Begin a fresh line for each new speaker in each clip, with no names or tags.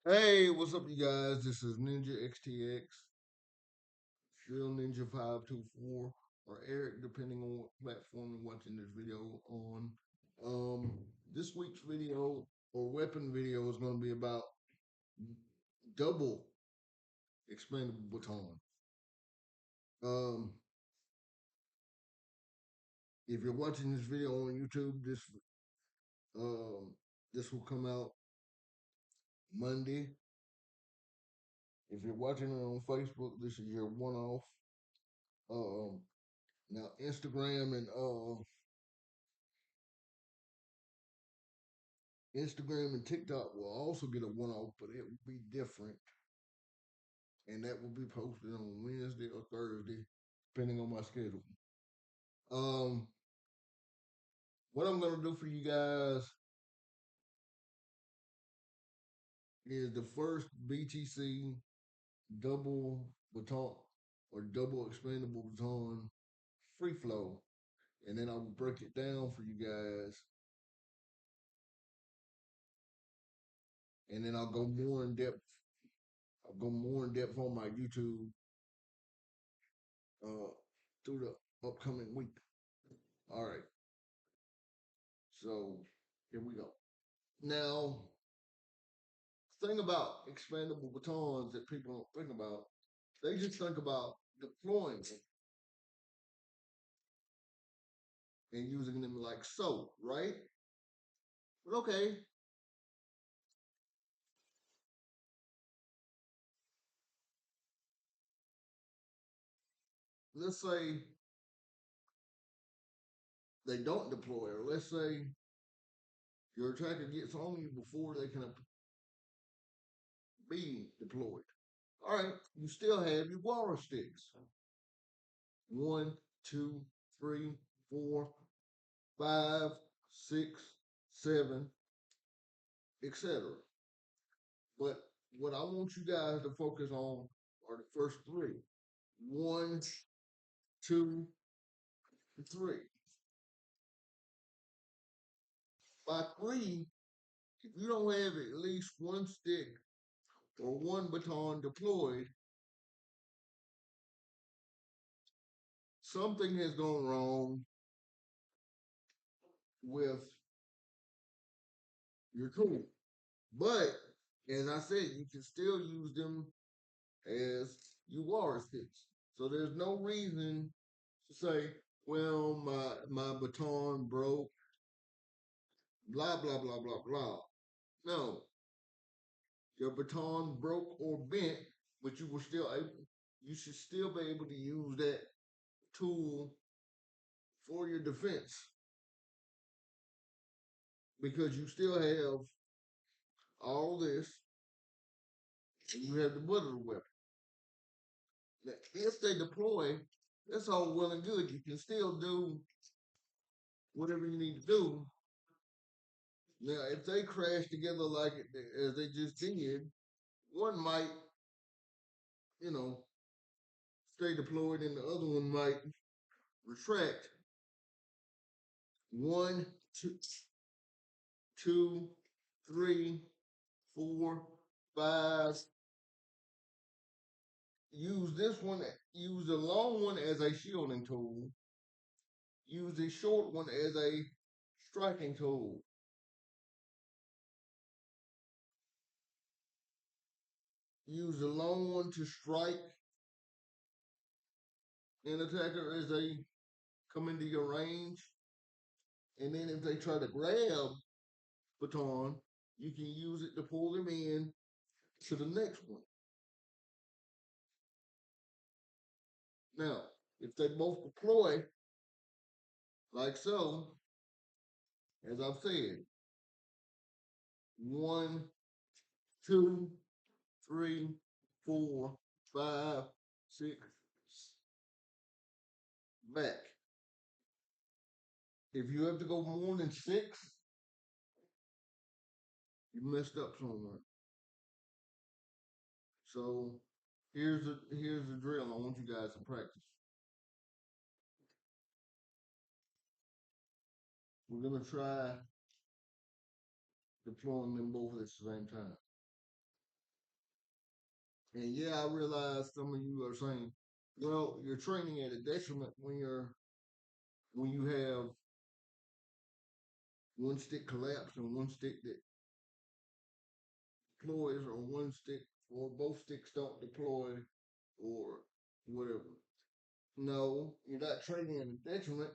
Hey, what's up, you guys? This is Ninja XTX, still Ninja 524, or Eric, depending on what platform you're watching this video on. Um, this week's video or weapon video is going to be about double expandable baton. Um, if you're watching this video on YouTube, um this will come out Monday. If you're watching it on Facebook, this is your one-off. Um, Now Instagram and TikTok will also get a one-off, but it will be different, and that will be posted on Wednesday or Thursday, depending on my schedule. Um, what I'm gonna do for you guys is the first BTC double baton or double expandable baton free flow, and then I'll break it down for you guys, and then I'll go more in depth. I'll go more in depth on my YouTube uh, through the upcoming week. All right, so here we go. Now, thing about expandable batons that people don't think about, they just think about deploying it and using them like so, right? But okay, let's say they don't deploy, or let's say your attacker gets on you before they can be deployed. All right, you still have your Yawara sticks. One, two, three, four, five, six, seven, etc. But what I want you guys to focus on are the first three. One, two, three. By three, if you don't have at least one stick or one baton deployed, something has gone wrong with your tool. But as I said, you can still use them as you are sticks. So there's no reason to say, well, my baton broke, blah blah blah blah blah. No, your baton broke or bent, but you should still be able to use that tool for your defense because you still have all this and you have the butt of the weapon. Now, if they deploy, that's all well and good. You can still do whatever you need to do. Now, if they crash together like as they just did, one might, you know, stay deployed and the other one might retract. One, two, three, four, five. Use this one, use the long one as a shielding tool. Use the short one as a striking tool. Use the long one to strike an attacker as they come into your range. And then if they try to grab baton, you can use it to pull them in to the next one. Now, if they both deploy, like so, as I've said, one, two, three, four, five, six, back. If you have to go more than six, you messed up somewhere. So here's the drill. I want you guys to practice. We're gonna try deploying them both at the same time. And yeah, I realize some of you are saying, well, you're training at a detriment when you have one stick collapse and one stick that deploys, or one stick or both sticks don't deploy, or whatever. No, you're not training at a detriment.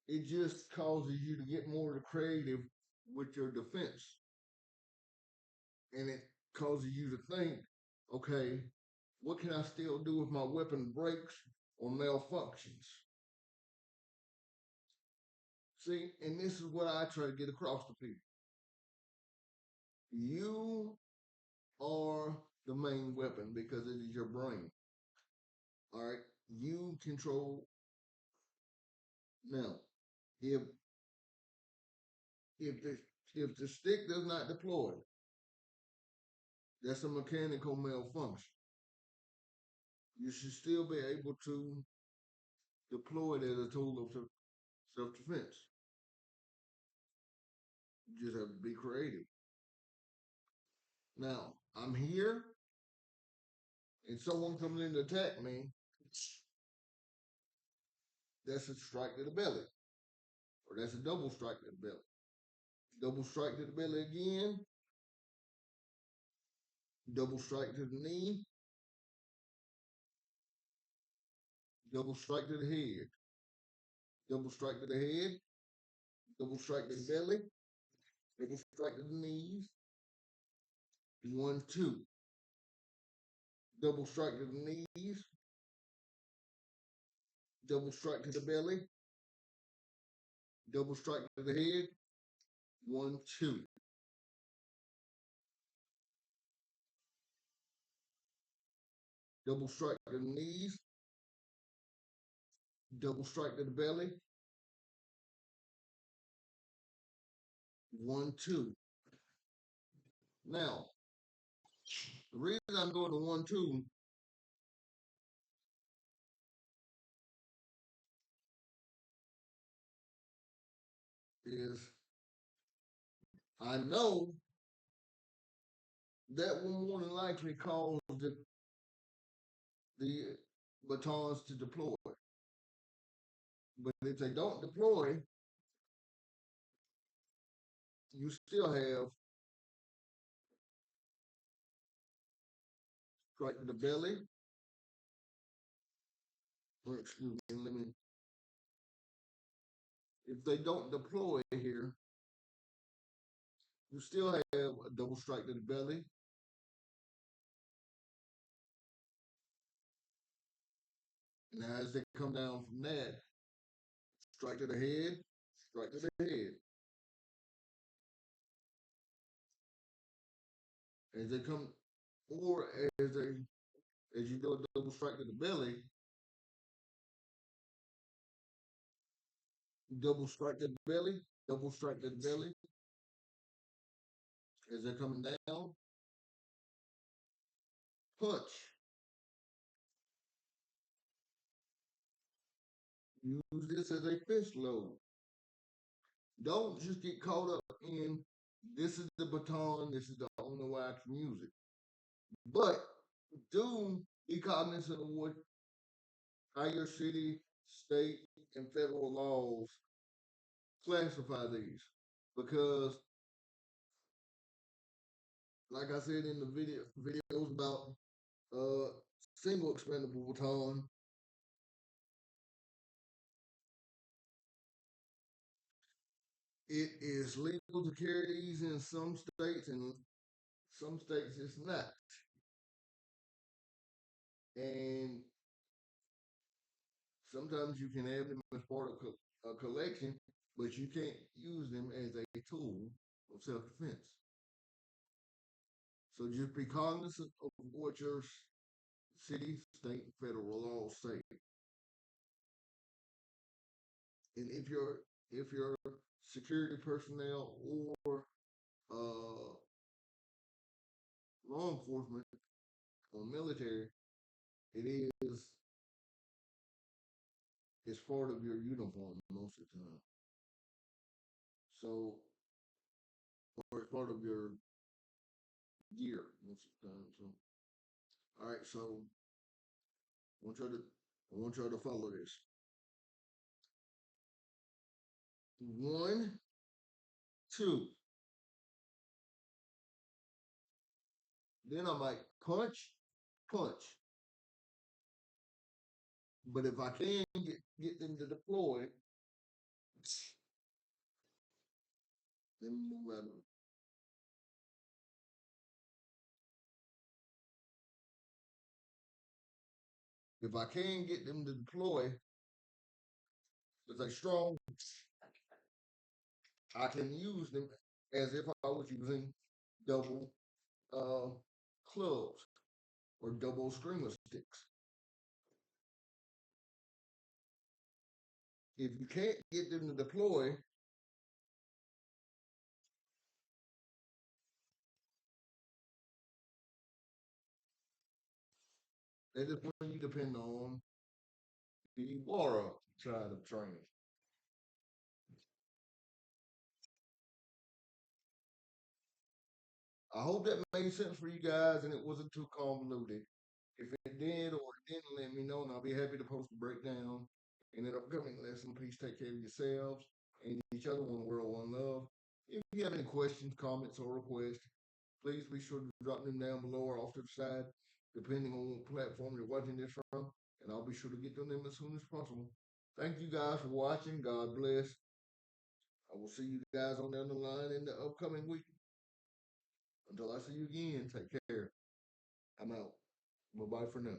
It just causes you to get more creative with your defense. And it causes you to think, okay, what can I still do if my weapon breaks or malfunctions? See, and this is what I try to get across to people. You are the main weapon because it is your brain. All right. You control. Now, if if the if the stick does not deploy, that's a mechanical malfunction. You should still be able to deploy it as a tool of self defense. You just have to be creative. Now, I'm here and someone comes in to attack me, that's a strike to the belly. Or that's a double strike to the belly. Double strike to the belly again. Double strike to the knee. Double strike to the head. Double strike to the head. Double strike to the belly. Double strike to the knees. 1, 2. Double strike to the knees. Double strike to the belly. Double strike to the head. 1, 2. Double strike to the knees. Double strike to the belly. 1, 2. Now, the reason I'm going to 1, 2 is I know that will more than likely cause the batons to deploy. But if they don't deploy, you still have strike to the belly. Or excuse me, let me. If they don't deploy here, you still have a double strike to the belly. Now, as they come down from that, strike to the head, strike to the head. As they come, or as you do a double strike to the belly, double strike to the belly, double strike to the belly. As they're coming down, punch. Use this as a fist load. Don't just get caught up in this is the baton, this is the only way I can use it. But do be cognizant of what how your city, state, and federal laws classify these. Because like I said in the videos about uh single expandable baton, it is legal to carry these in some states, and some states it's not. And sometimes you can have them as part of a collection, but you can't use them as a tool of self defense. So just be cognizant of what your city, state, federal laws say. And if you're security personnel or uh, law enforcement or military, it is it's part of your uniform most of the time. So, or it's part of your gear most of the time. So All right, so I want y'all to I want y'all to follow this. One, two. Then I might punch, punch. But if I can get them to deploy, let me move out of it. If I can get them to deploy with a strong, I can use them as if I was using double uh, clubs or double screamer sticks. If you can't get them to deploy, that is when you depend on the Yawara side of training. I hope that made sense for you guys and it wasn't too convoluted. If it did or it didn't, let me know and I'll be happy to post a breakdown in an upcoming lesson. Please take care of yourselves and each other. One world, one love. If you have any questions, comments, or requests, please be sure to drop them down below or off to the side, depending on what platform you're watching this from, and I'll be sure to get to them as soon as possible. Thank you guys for watching. God bless. I will see you guys on down the line in the upcoming week. Until I see you again, take care. I'm out. Bye bye for now.